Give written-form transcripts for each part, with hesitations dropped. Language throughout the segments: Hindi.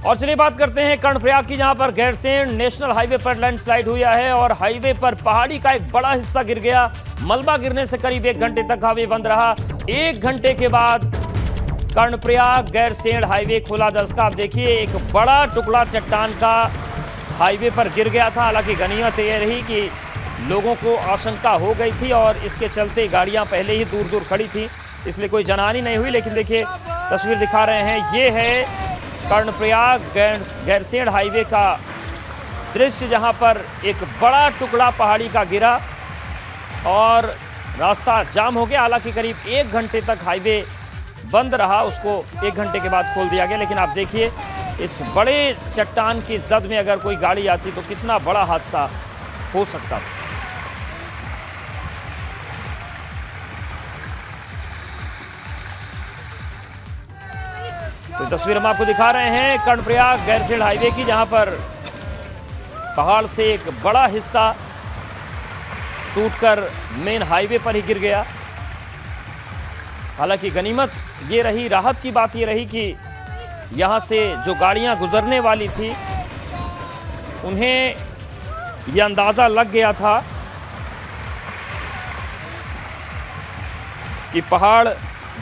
और चलिए बात करते हैं कर्णप्रयाग की, जहां पर गैरसैंण नेशनल हाईवे पर लैंडस्लाइड हुआ है और हाईवे पर पहाड़ी का एक बड़ा हिस्सा गिर गया। मलबा गिरने से करीब 1 घंटे तक हाईवे बंद रहा। 1 घंटे के बाद कर्णप्रयाग गैरसैंण हाईवे खोला जा सका। आप देखिए, एक बड़ा टुकड़ा चट्टान का हाईवे पर गिर गया था। हालांकि गनीमत यह रही कि लोगों को आशंका हो गई थी और इसके चलते गाड़ियां पहले ही दूर दूर खड़ी थी, इसलिए कोई जनहानि नहीं हुई। लेकिन देखिए, तस्वीर दिखा रहे हैं, ये है कर्णप्रयाग गैरसैंण हाईवे का दृश्य, जहां पर एक बड़ा टुकड़ा पहाड़ी का गिरा और रास्ता जाम हो गया। हालांकि करीब 1 घंटे तक हाईवे बंद रहा, उसको 1 घंटे के बाद खोल दिया गया। लेकिन आप देखिए, इस बड़े चट्टान की जद में अगर कोई गाड़ी आती तो कितना बड़ा हादसा हो सकता था। तो तस्वीर हम आपको दिखा रहे हैं कर्णप्रयाग गैरसैंण हाईवे की, जहां पर पहाड़ से एक बड़ा हिस्सा टूटकर मेन हाईवे पर ही गिर गया। हालांकि गनीमत ये रही, राहत की बात ये रही कि यहां से जो गाड़ियां गुजरने वाली थी उन्हें यह अंदाजा लग गया था कि पहाड़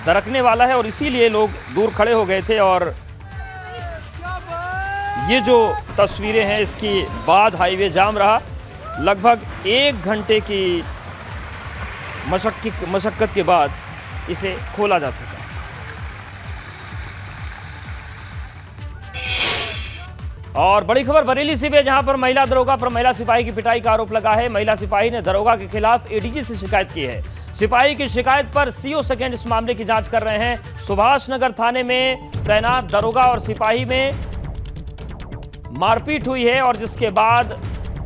दरकने वाला है और इसीलिए लोग दूर खड़े हो गए थे। और ये जो तस्वीरें हैं, इसके बाद हाईवे जाम रहा। लगभग 1 घंटे की मशक्कत के बाद इसे खोला जा सका। और बड़ी खबर बरेली से भी है, जहां पर महिला दरोगा पर महिला सिपाही की पिटाई का आरोप लगा है। महिला सिपाही ने दरोगा के खिलाफ एडीजी से शिकायत की है। सिपाही की शिकायत पर सीओ सेकंड इस मामले की जांच कर रहे हैं। सुभाष नगर थाने में तैनात दरोगा और सिपाही में मारपीट हुई है और जिसके बाद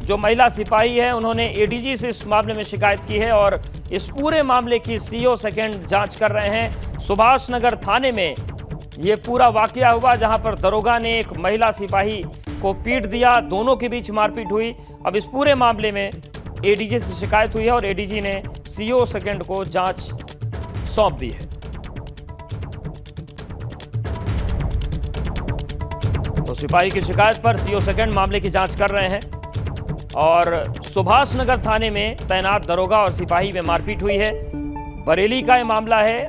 जो महिला सिपाही है उन्होंने एडीजी से इस मामले में शिकायत की है और इस पूरे मामले की सीओ सेकंड जांच कर रहे हैं। सुभाष नगर थाने में ये पूरा वाकया हुआ, जहां पर दरोगा ने एक महिला सिपाही को पीट दिया, दोनों के बीच मारपीट हुई। अब इस पूरे मामले में एडीजी से शिकायत हुई है और एडीजी ने सीओ सेकंड को जांच सौंप दी है। तो सिपाही की शिकायत पर सीओ सेकंड मामले की जांच कर रहे हैं और सुभाष नगर थाने में तैनात दरोगा और सिपाही में मारपीट हुई है। बरेली का यह मामला है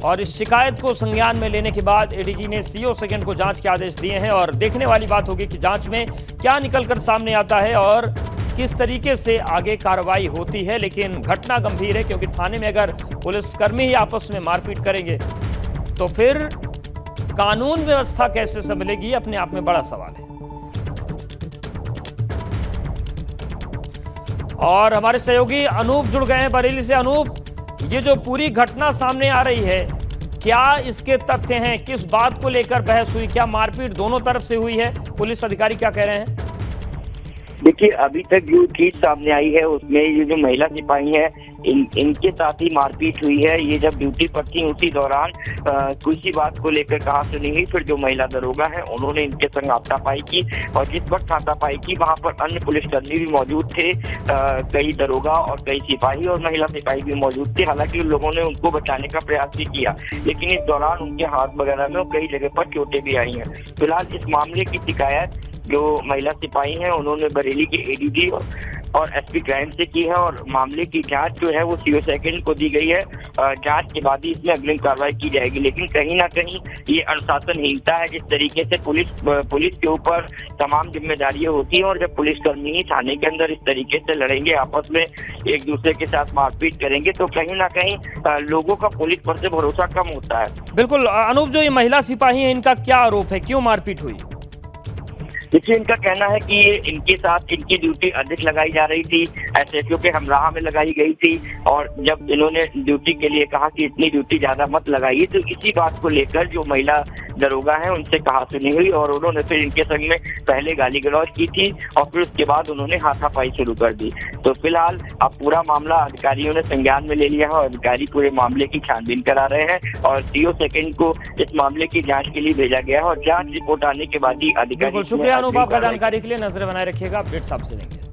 और इस शिकायत को संज्ञान में लेने के बाद एडीजी ने सीओ सेकंड को जांच के आदेश दिए हैं और देखने वाली बात होगी कि जांच में क्या निकलकर सामने आता है और किस तरीके से आगे कार्रवाई होती है। लेकिन घटना गंभीर है, क्योंकि थाने में अगर पुलिसकर्मी ही आपस में मारपीट करेंगे तो फिर कानून व्यवस्था कैसे संभलेगी, अपने आप में बड़ा सवाल है। और हमारे सहयोगी अनूप जुड़ गए हैं बरेली से। अनूप, ये जो पूरी घटना सामने आ रही है, क्या इसके तथ्य हैं? किस बात को लेकर बहस हुई? क्या मारपीट दोनों तरफ से हुई है? पुलिस अधिकारी क्या कह रहे हैं? देखिए, अभी तक जो चीज सामने आई है उसमें ये जो महिला सिपाही है इनके साथ ही मारपीट हुई है। ये जब ड्यूटी पर थी उसी दौरान किसी बात को लेकर कहा सुनी हुई, फिर जो महिला दरोगा है उन्होंने इनके संग हाथापाई की और जिस वक्त हाथापाई की वहां पर अन्य पुलिसकर्मी भी मौजूद थे, कई दरोगा और कई सिपाही और महिला सिपाही भी मौजूद थे। हालांकि उन लोगों ने उनको बचाने का प्रयास भी किया, लेकिन इस दौरान उनके हाथ वगैरह में कई जगह पर चोटें भी आई हैं। फिलहाल इस मामले की शिकायत जो महिला सिपाही हैं उन्होंने बरेली के एडीजी और एसपी क्राइम से की है और मामले की जांच जो है वो सीओ सेकंड को दी गई है। जांच के बाद ही इसमें अग्रिम कार्रवाई की जाएगी। लेकिन कहीं ना कहीं ये अनुशासनहीनता है, जिस तरीके से पुलिस के ऊपर तमाम जिम्मेदारियां होती हैं और जब पुलिसकर्मी ही थाने के अंदर इस तरीके से लड़ेंगे, आपस में एक दूसरे के साथ मारपीट करेंगे, तो कहीं ना कहीं लोगों का पुलिस पर से भरोसा कम होता है। बिल्कुल अनूप, जो ये महिला सिपाही है इनका क्या आरोप है, क्यों मारपीट हुई? देखिए, इनका कहना है कि इनके साथ इनकी ड्यूटी अधिक लगाई जा रही थी, एसएचओ के हमराह में लगाई गई थी और जब इन्होंने ड्यूटी के लिए कहा कि इतनी ड्यूटी ज्यादा मत लगाइए, तो इसी बात को लेकर जो महिला दरोगा है उनसे कहा सुनी हुई और उन्होंने फिर इनके संग में पहले गाली गलौज की थी और फिर उसके बाद उन्होंने हाथापाई शुरू कर दी। तो फिलहाल अब पूरा मामला अधिकारियों ने संज्ञान में ले लिया है और अधिकारी पूरे मामले की छानबीन करा रहे हैं और सीओ सेकंड को इस मामले की जांच के लिए भेजा गया है और जांच रिपोर्ट आने के बाद ही अधिकारी। शुक्रिया अनूप, आपका जानकारी के लिए। नजर बनाए रखिएगा, अपडेट्स आपसे लेंगे।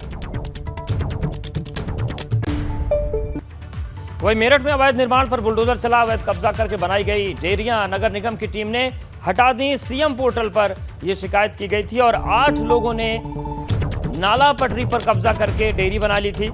वही मेरठ में अवैध निर्माण पर बुलडोजर चला, अवैध कब्जा करके बनाई गई डेयरियां नगर निगम की टीम ने हटा दी। सीएम पोर्टल पर यह शिकायत की गई थी और 8 लोगों ने नाला पटरी पर कब्जा करके डेयरी बना ली थी।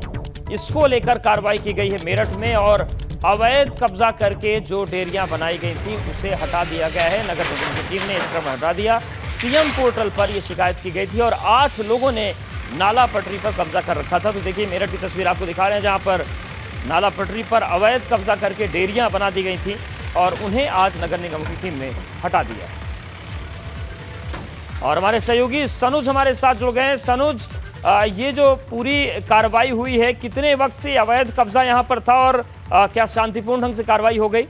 इसको लेकर कार्रवाई की गई है मेरठ में और अवैध कब्जा करके जो डेयरियां बनाई गई थी उसे हटा दिया गया है। नगर निगम की टीम ने इस क्रम हटा दिया। सीएम पोर्टल पर यह शिकायत की गई थी और 8 लोगों ने नाला पटरी पर कब्जा कर रखा था। तो देखिए मेरठ की तस्वीर आपको दिखा रहे हैं जहां पर नाला पटरी पर अवैध कब्जा करके डेयरियां बना दी गई थी और उन्हें आज नगर निगम की टीम ने हटा दिया। और हमारे सहयोगी सनुज हमारे साथ जुड़ गए हैं। सनुज, ये जो पूरी कार्रवाई हुई है, कितने वक्त से अवैध कब्जा यहां पर था और क्या शांतिपूर्ण ढंग से कार्रवाई हो गई?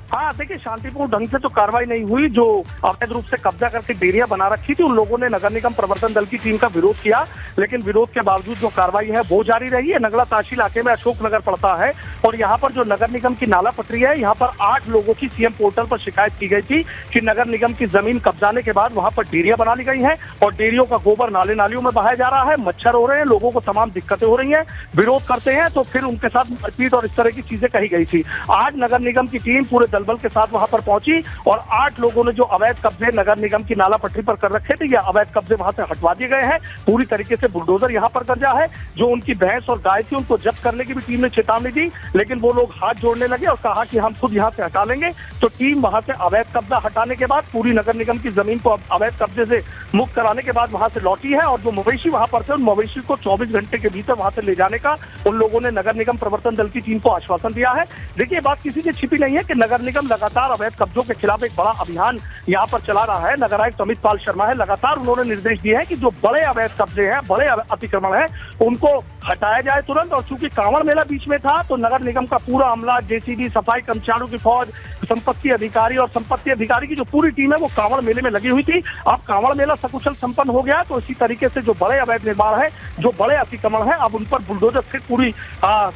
हाँ, देखिए शांतिपूर्ण ढंग से तो कार्रवाई नहीं हुई। जो अवैध रूप से कब्जा करके डेयरियां बना रखी थी उन लोगों ने नगर निगम प्रवर्तन दल की टीम का विरोध किया, लेकिन विरोध के बावजूद जो कार्रवाई है वो जारी रही है। नगला ताशी इलाके में अशोक नगर पड़ता है और यहाँ पर जो नगर निगम की नाला पटरी है, यहाँ पर 8 लोगों की सीएम पोर्टल पर शिकायत की गई थी कि नगर निगम की जमीन कब्जाने के बाद वहां पर डेयरियां बना ली गई हैं और डेयरियों का गोबर नाले नालियों में बहाया जा रहा है, मच्छर हो रहे हैं, लोगों को तमाम दिक्कतें हो रही हैं। विरोध करते हैं तो फिर उनके साथ मारपीट और इस तरह की चीजें कही गई थी। आज नगर निगम की टीम पूरे दलबल के साथ वहां पर पहुंची और 8 लोगों ने जो अवैध कब्जे नगर निगम की नाला पटरी पर कर रखे थे, ये अवैध कब्जे वहां से हटवा दिए गए हैं। पूरी तरीके से बुलडोजर यहां पर कब्जा है। जो उनकी भैंस और गाय थी उनको जब्त करने की भी टीम ने चेतावनी दी, लेकिन वो लोग हाथ जोड़ने लगे और कहा कि हम खुद यहां से हटा लेंगे। तो टीम वहां से अवैध कब्जा हटाने के बाद पूरी नगर निगम की जमीन को अवैध कब्जे से मुक्त कराने के बाद वहां से लौटी है और जो मवेशी वहां पर थे उन मवेशी को 24 घंटे के भीतर वहां से ले जाने का उन लोगों ने नगर निगम प्रवर्तन दल की टीम को आश्वासन दिया है। देखिए, बात किसी से छिपी नहीं है कि नगर निगम लगातार अवैध कब्जों के खिलाफ एक बड़ा अभियान यहाँ पर चला रहा है। नगर आयुक्त अमित पाल शर्मा है, लगातार उन्होंने निर्देश दिए हैं कि जो बड़े अवैध कब्जे हैं, बड़े अतिक्रमण है, उनको हटाया जाए तुरंत। और चूंकि कांवड़ मेला बीच में था तो नगर निगम का पूरा अमला, जेसीबी, सफाई कर्मचारियों की फौज, संपत्ति अधिकारी और संपत्ति अधिकारी की जो पूरी टीम है वो कांवड़ मेले में लगी हुई थी। अब कांवड़ मेला सकुशल संपन्न हो गया तो इसी तरीके से जो बड़े अवैध निर्माण है, जो बड़े अतिक्रमण है, अब उन पर बुलडोजर से पूरी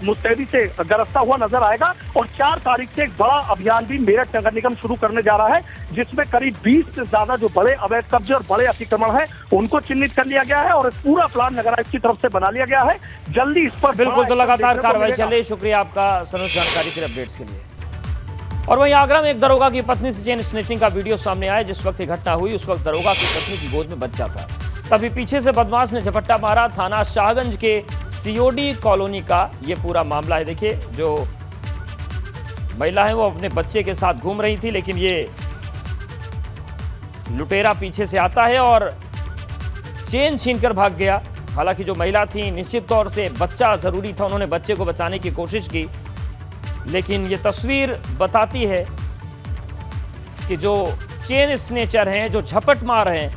मुस्तैदी से गरजता हुआ नजर आएगा। और 4 तारीख से एक बड़ा अभियान भी मेरठ नगर निगम शुरू करने जा रहा है, जिसमें करीब 20 से ज्यादा जो बड़े अवैध कब्जे और बड़े अतिक्रमण है उनको चिन्हित कर लिया गया है और पूरा प्लान नगर आयुक्त की तरफ से बना लिया गया है। जल्दी इस पर बिल्कुल, तो लगातार कार्रवाई चल रही है। शुक्रिया आपका सनुज जानकारी के अपडेट्स के लिए। और वहीं आगरा में एक दरोगा की पत्नी से चेन स्नेचिंग का वीडियो सामने आया। जिस वक्त ये घटना हुई उस वक्त दरोगा की पत्नी की गोद में बच्चा था, तभी पीछे से बदमाश ने झपट्टा मारा। थाना शाहगंज के सीओडी कॉलोनी का ये पूरा मामला है। देखिए, जो महिला है वो अपने बच्चे के साथ घूम रही थी, लेकिन ये लुटेरा पीछे से आता है और चेन छीनकर भाग गया। हालांकि जो महिला थी, निश्चित तौर से बच्चा जरूरी था, उन्होंने बच्चे को बचाने की कोशिश की, लेकिन ये तस्वीर बताती है कि जो चेन स्नेचर हैं, जो झपट मार हैं,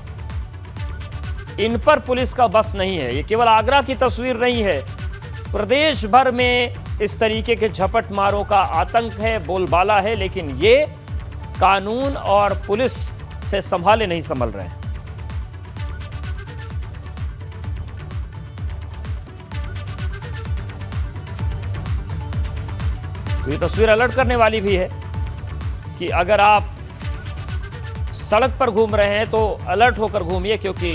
इन पर पुलिस का बस नहीं है। ये केवल आगरा की तस्वीर नहीं है, प्रदेश भर में इस तरीके के झपट मारों का आतंक है, बोलबाला है, लेकिन ये कानून और पुलिस से संभाले नहीं संभल रहे हैं। तो ये तस्वीर अलर्ट करने वाली भी है कि अगर आप सड़क पर घूम रहे हैं तो अलर्ट होकर घूमिए, क्योंकि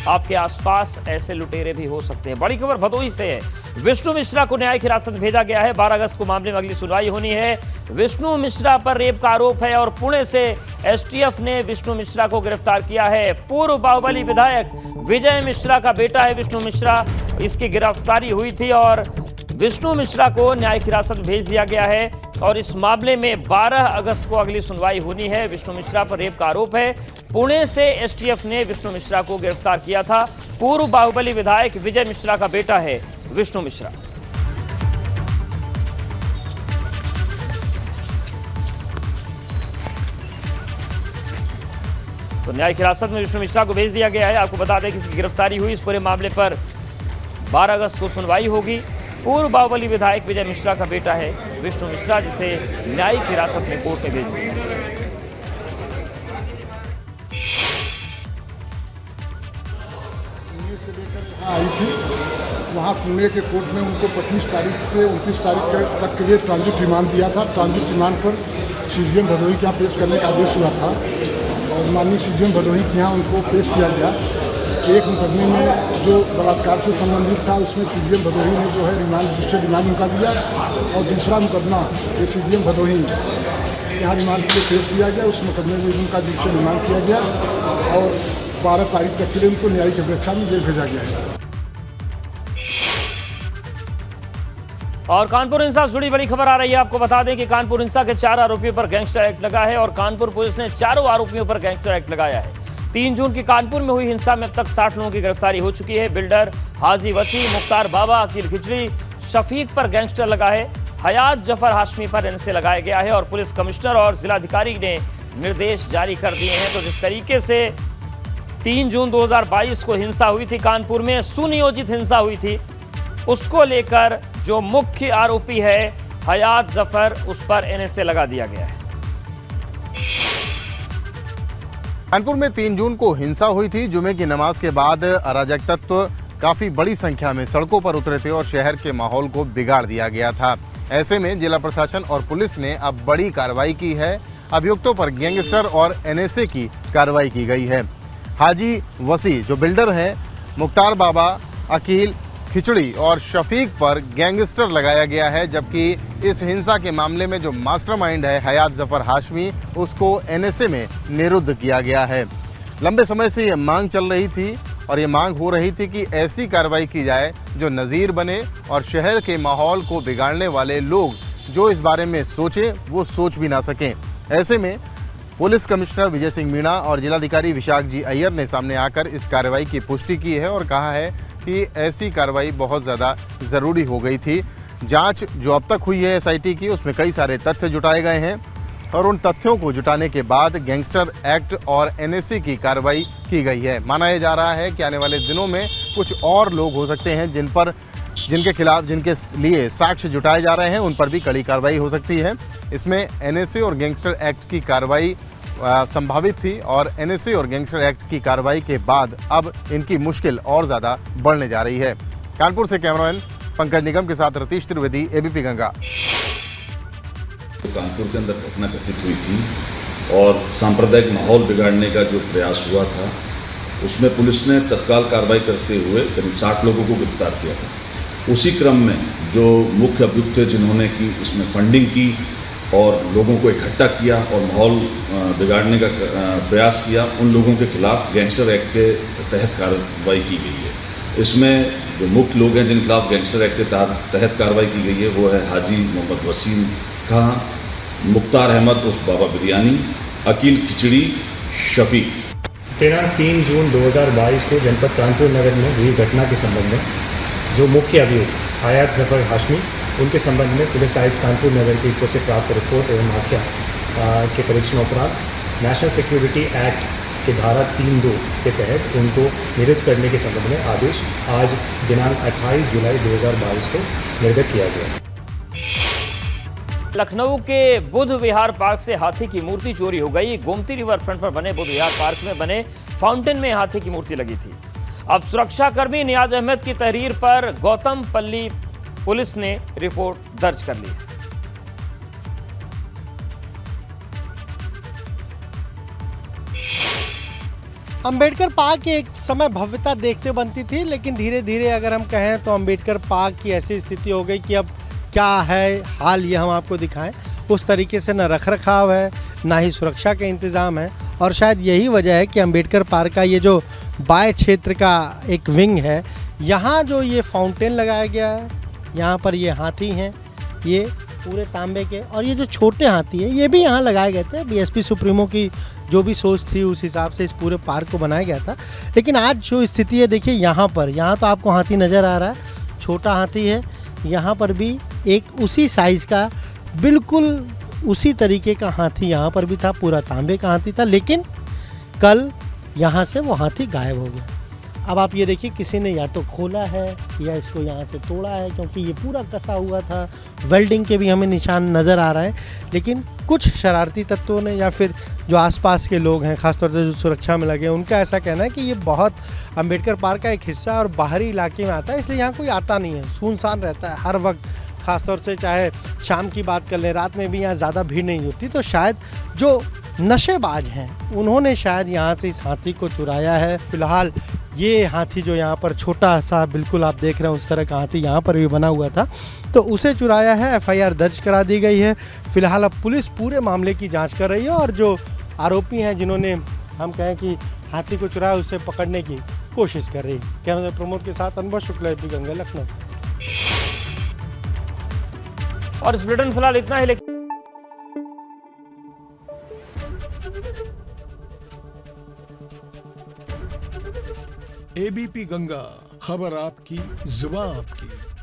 आपके आसपास ऐसे लुटेरे भी हो सकते हैं। बड़ी खबर भदोही से है। विष्णु मिश्रा को न्यायिक हिरासत में भेजा गया है। 12 अगस्त को मामले में अगली सुनवाई होनी है। विष्णु मिश्रा पर रेप का आरोप है और पुणे से एसटीएफ ने विष्णु मिश्रा को गिरफ्तार किया है। पूर्व बाहुबली विधायक विजय मिश्रा का बेटा है विष्णु मिश्रा, इसकी गिरफ्तारी हुई थी और विष्णु मिश्रा को न्यायिक हिरासत में भेज दिया गया है और इस मामले में 12 अगस्त को अगली सुनवाई होनी है। विष्णु मिश्रा पर रेप का आरोप है। पुणे से एसटीएफ ने विष्णु मिश्रा को गिरफ्तार किया था। पूर्व बाहुबली विधायक विजय मिश्रा का बेटा है विष्णु मिश्रा। तो न्यायिक हिरासत में विष्णु मिश्रा को भेज दिया गया है। आपको बता दें कि इसकी गिरफ्तारी हुई। इस पूरे मामले पर 12 अगस्त को सुनवाई होगी। पूर्व बाहुबली विधायक विजय मिश्रा का बेटा है विष्णु मिश्रा, जिसे न्यायिक हिरासत में कोर्ट में भेज दिया। पुणे से लेकर यहाँ आई थी, वहाँ पुणे के कोर्ट में उनको 25 तारीख से 29 तारीख तक के लिए ट्रांजिट रिमांड दिया था। ट्रांजिट रिमांड पर सीजीएम भदोही के यहाँ पेश करने का आदेश हुआ था और माननीय सीजीएम भदोही के यहाँ उनको पेश किया गया। एक मुकदमे में जो बलात्कार से संबंधित था उसमें सीजीएम भदोही ने जो है रिमांड, दूसरे रिमांड उनका दिया और दूसरा मुकदमा ये सीजीएम भदोही यहाँ रिमांड के लिए पेश किया गया। उस मुकदमे में उनका जुडिशियल रिमांड किया गया और 12 तारीख तक के लिए उनको न्यायिक अपेक्षा में जेल भेजा गया है। और कानपुर हिंसा से जुड़ी बड़ी खबर आ रही है। आपको बता दें कि कानपुर हिंसा के 4 आरोपियों पर गैंगस्टर एक्ट लगा है और कानपुर पुलिस ने चारों आरोपियों पर गैंगस्टर एक्ट लगाया है। 3 जून की कानपुर में हुई हिंसा में अब तक 60 लोगों की गिरफ्तारी हो चुकी है। बिल्डर हाजी वसी, मुख्तार बाबा, अकील खिचड़ी, शफीक पर गैंगस्टर लगा है। हयात जफर हाशमी पर इनसे लगाया गया है और पुलिस कमिश्नर और जिलाधिकारी ने निर्देश जारी कर दिए हैं। तो जिस तरीके से 3 जून 2022 को हिंसा हुई थी कानपुर में, सुनियोजित हिंसा हुई थी, उसको लेकर जो मुख्य आरोपी है हयात जफर, उस पर एनएसए लगा दिया गया है। कानपुर में 3 जून को हिंसा हुई थी। जुमे की नमाज के बाद अराजक तत्व काफी बड़ी संख्या में सड़कों पर उतरे थे और शहर के माहौल को बिगाड़ दिया गया था। ऐसे में जिला प्रशासन और पुलिस ने अब बड़ी कार्रवाई की है। अभियुक्तों पर गैंगस्टर और एनएसए की कार्रवाई की गई है। हाजी वसी जो बिल्डर हैं, मुख्तार बाबा, अकील खिचड़ी और शफीक पर गैंगस्टर लगाया गया है, जबकि इस हिंसा के मामले में जो मास्टरमाइंड है हयात जफर हाशमी, उसको एनएसए में निरुद्ध किया गया है। लंबे समय से ये मांग चल रही थी और ये मांग हो रही थी कि ऐसी कार्रवाई की जाए जो नज़ीर बने और शहर के माहौल को बिगाड़ने वाले लोग जो इस बारे में सोचें वो सोच भी ना सकें। ऐसे में पुलिस कमिश्नर विजय सिंह मीणा और जिलाधिकारी विशाख जी अय्यर ने सामने आकर इस कार्रवाई की पुष्टि की है और कहा है कि ऐसी कार्रवाई बहुत ज़्यादा ज़रूरी हो गई थी। जांच जो अब तक हुई है एसआईटी की, उसमें कई सारे तथ्य जुटाए गए हैं और उन तथ्यों को जुटाने के बाद गैंगस्टर एक्ट और एनएसए की कार्रवाई की गई है। माना यह जा रहा है कि आने वाले दिनों में कुछ और लोग हो सकते हैं जिनके खिलाफ, जिनके लिए साक्ष्य जुटाए जा रहे हैं, उन पर भी कड़ी कार्रवाई हो सकती है। इसमें एनएसए और गैंगस्टर एक्ट की कार्रवाई संभावित थी और एनएसए और गैंगस्टर एक्ट की कार्रवाई के बाद अब इनकी मुश्किल और ज़्यादा बढ़ने जा रही है। कानपुर से कैमरामैन पंकज निगम के साथ रतीश त्रिवेदी, एबीपी गंगा। कानपुर के अंदर घटना घटित हुई थी और सांप्रदायिक माहौल बिगाड़ने का जो प्रयास हुआ था, उसमें पुलिस ने तत्काल कार्रवाई करते हुए करीब 60 लोगों को गिरफ्तार किया था। उसी क्रम में जो मुख्य अभियुक्त थे जिन्होंने की इसमें फंडिंग की और लोगों को इकट्ठा किया और माहौल बिगाड़ने का प्रयास किया, उन लोगों के खिलाफ गैंगस्टर एक्ट के तहत कार्रवाई की गई है। इसमें जो मुख्य लोग हैं जिन खिलाफ गैंगस्टर एक्ट के तहत कार्रवाई की गई है वो है हाजी मोहम्मद वसीम खां, मुख्तार अहमद उर्फ बाबा बिरयानी, अकील खिचड़ी, शफीक। दिनांक 3 जून 2022 को जनपद कानपुर नगर में हुई घटना के संबंध में जो मुख्य अभियुक्त हयात जफर हाशमी, उनके संबंध में पुलिस आयुक्त कानपुर नगर की स्तर से प्राप्त रिपोर्ट एवं आख्या के परीक्षण उपरांत नेशनल सिक्योरिटी एक्ट के धारा 3(2) के तहत उनको निरुद्ध करने के संबंध में आदेश आज दिनांक 28 जुलाई 2022 को निर्गत किया गया। लखनऊ के बुद्ध विहार पार्क से हाथी की मूर्ति चोरी हो गई। गोमती रिवर फ्रंट पर बने बुद्ध विहार पार्क में बने फाउंटेन में हाथी की मूर्ति लगी थी। अब सुरक्षाकर्मी नियाज अहमद की तहरीर पर गौतमपल्ली पुलिस ने रिपोर्ट दर्ज कर ली है। अंबेडकर पार्क की एक समय भव्यता देखते बनती थी, लेकिन धीरे धीरे अगर हम कहें तो अंबेडकर पार्क की ऐसी स्थिति हो गई कि अब क्या है हाल, ये हम आपको दिखाएं। उस तरीके से न रखरखाव है, ना ही सुरक्षा के इंतज़ाम है और शायद यही वजह है कि अंबेडकर पार्क का ये जो बाय क्षेत्र का एक विंग है, यहाँ जो ये फाउंटेन लगाया गया है, यहाँ पर ये हाथी हैं, ये पूरे तांबे के, और ये जो छोटे हाथी है ये भी यहाँ लगाए गए थे। बीएसपी सुप्रीमो की जो भी सोच थी उस हिसाब से इस पूरे पार्क को बनाया गया था। लेकिन आज जो स्थिति है देखिए, यहाँ तो आपको हाथी नज़र आ रहा है, छोटा हाथी है। यहाँ पर भी एक उसी साइज़ का, बिल्कुल उसी तरीके का हाथी यहाँ पर भी था, पूरा तांबे का हाथी था। लेकिन कल यहाँ से वो हाथी गायब हो गया। अब आप ये देखिए, किसी ने या तो खोला है या इसको यहाँ से तोड़ा है, क्योंकि ये पूरा कसा हुआ था। वेल्डिंग के भी हमें निशान नज़र आ रहे हैं। लेकिन कुछ शरारती तत्वों ने या फिर जो आसपास के लोग हैं, ख़ासतौर से जो सुरक्षा में लगे, उनका ऐसा कहना है कि ये बहुत अंबेडकर पार्क का एक हिस्सा और बाहरी इलाके में आता है, इसलिए यहाँ कोई आता नहीं है, सुनसान रहता है हर वक्त। ख़ासतौर से चाहे शाम की बात कर लें, रात में भी यहाँ ज़्यादा भीड़ नहीं होती। तो शायद जो नशेबाज हैं, उन्होंने शायद यहाँ से इस हाथी को चुराया है। फिलहाल ये हाथी जो यहाँ पर छोटा सा बिल्कुल आप देख रहे हैं उस तरह का हाथी यहाँ पर भी बना हुआ था, तो उसे चुराया है। एफआईआर दर्ज करा दी गई है। फिलहाल अब पुलिस पूरे मामले की जांच कर रही है और जो आरोपी हैं जिन्होंने हम कहें कि हाथी को चुराया उसे पकड़ने की कोशिश कर रही है। कैमरा प्रमोद के साथ अनुभव शुक्ला, एबी गंगा, लखनऊ। और इस बुलेटिन फिलहाल इतना ही। लेकिन एबीपी गंगा, खबर आपकी, जुबान आपकी।